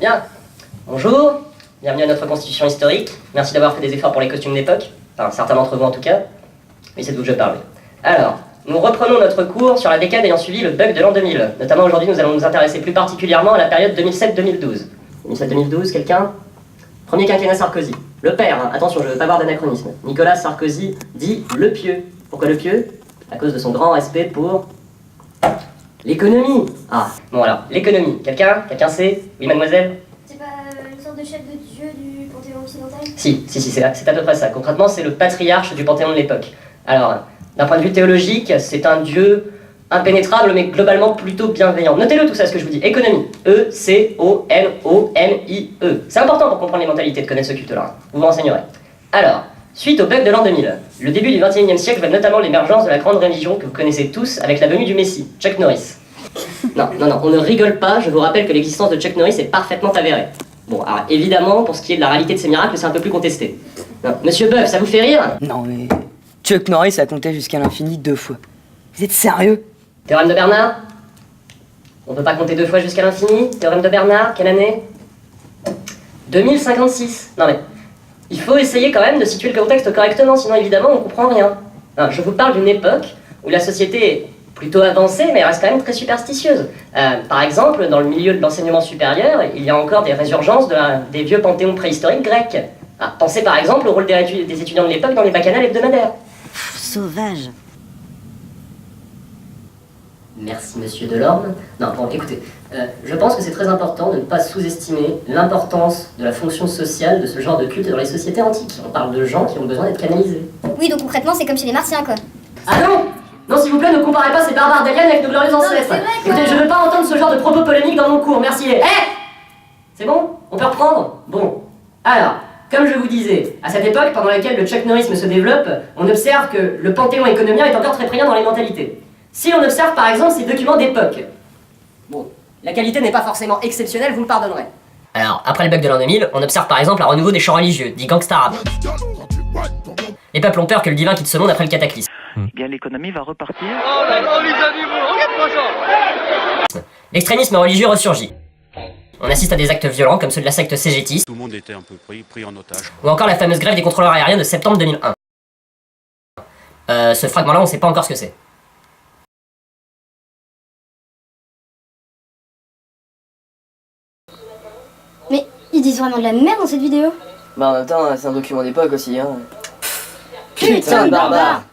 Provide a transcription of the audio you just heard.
Bien. Bonjour, bienvenue à notre constitution historique. Merci d'avoir fait des efforts pour les costumes d'époque. Enfin, certains d'entre vous en tout cas. Oui, c'est de vous que je parle. Alors, nous reprenons notre cours sur la décade ayant suivi le bug de l'an 2000. Notamment aujourd'hui, nous allons nous intéresser plus particulièrement à la période 2007-2012. 2007-2012, quelqu'un? Premier quinquennat Sarkozy. Le père, hein. Attention, je ne veux pas voir d'anachronisme. Nicolas Sarkozy dit le pieux. Pourquoi le pieux? À cause de son grand respect pour l'économie. Ah, bon alors, l'économie. Quelqu'un sait? Oui, mademoiselle? C'est pas une sorte de chef de dieu du panthéon occidental? Si, c'est à peu près ça. Concrètement, c'est le patriarche du panthéon de l'époque. Alors, d'un point de vue théologique, c'est un dieu impénétrable, mais globalement plutôt bienveillant. Notez-le tout ça, ce que je vous dis. Économie. E-C-O-N-O-M-I-E. C'est important pour comprendre les mentalités de connaître ce culte-là. Vous vous renseignerez. Alors, suite au bug de l'an 2000, le début du XXIe siècle va notamment l'émergence de la grande religion que vous connaissez tous avec la venue du Messie, Chuck Norris. Non, on ne rigole pas, je vous rappelle que l'existence de Chuck Norris est parfaitement avérée. Bon, alors évidemment, pour ce qui est de la réalité de ces miracles, c'est un peu plus contesté. Non, Monsieur Buff, ça vous fait rire? Non mais... Chuck Norris a compté jusqu'à l'infini 2 fois. Vous êtes sérieux? Théorème de Bernard? On peut pas compter 2 fois jusqu'à l'infini? Théorème de Bernard, quelle année? 2056. Non mais, il faut essayer quand même de situer le contexte correctement, sinon évidemment on comprend rien. Non, je vous parle d'une époque où la société est plutôt avancée, mais elle reste quand même très superstitieuse. Par exemple, dans le milieu de l'enseignement supérieur, il y a encore des résurgences des vieux panthéons préhistoriques grecs. Ah, pensez par exemple au rôle des étudiants de l'époque dans les bacchanales hebdomadaires. Sauvage. Merci, monsieur Delorme. Non, bon, écoutez, je pense que c'est très important de ne pas sous-estimer l'importance de la fonction sociale de ce genre de culte dans les sociétés antiques. On parle de gens qui ont besoin d'être canalisés. Oui, donc concrètement, c'est comme chez les Martiens, quoi. Ah non! Non, s'il vous plaît, ne comparez pas ces barbares d'aliens avec nos glorieux ancêtres. c'est vrai, Écoutez, je ne veux pas entendre ce genre de propos polémiques dans mon cours, merci. C'est bon? On peut reprendre? Bon. Alors, comme je vous disais, à cette époque, pendant laquelle le Chuck Norrisme se développe, on observe que le panthéon économien est encore très prégnant dans les mentalités. Si on observe par exemple ces documents d'époque, bon, la qualité n'est pas forcément exceptionnelle, vous me pardonnerez. Alors, après le bug de l'an 2000, on observe par exemple un renouveau des chants religieux, dit gangsta rap. Les peuples ont peur que le divin quitte ce monde après le cataclysme. Eh bien, l'économie va repartir. Oh là là, les animaux, regarde-moi ça! L'extrémisme religieux ressurgit. On assiste à des actes violents comme ceux de la secte cégétiste. Tout le monde était un peu pris en otage. Ou encore la fameuse grève des contrôleurs aériens de septembre 2001. Ce fragment-là, on sait pas encore ce que c'est. Mais ils disent vraiment de la merde dans cette vidéo. Bah en même temps, c'est un document d'époque aussi, hein. Putain de barbare!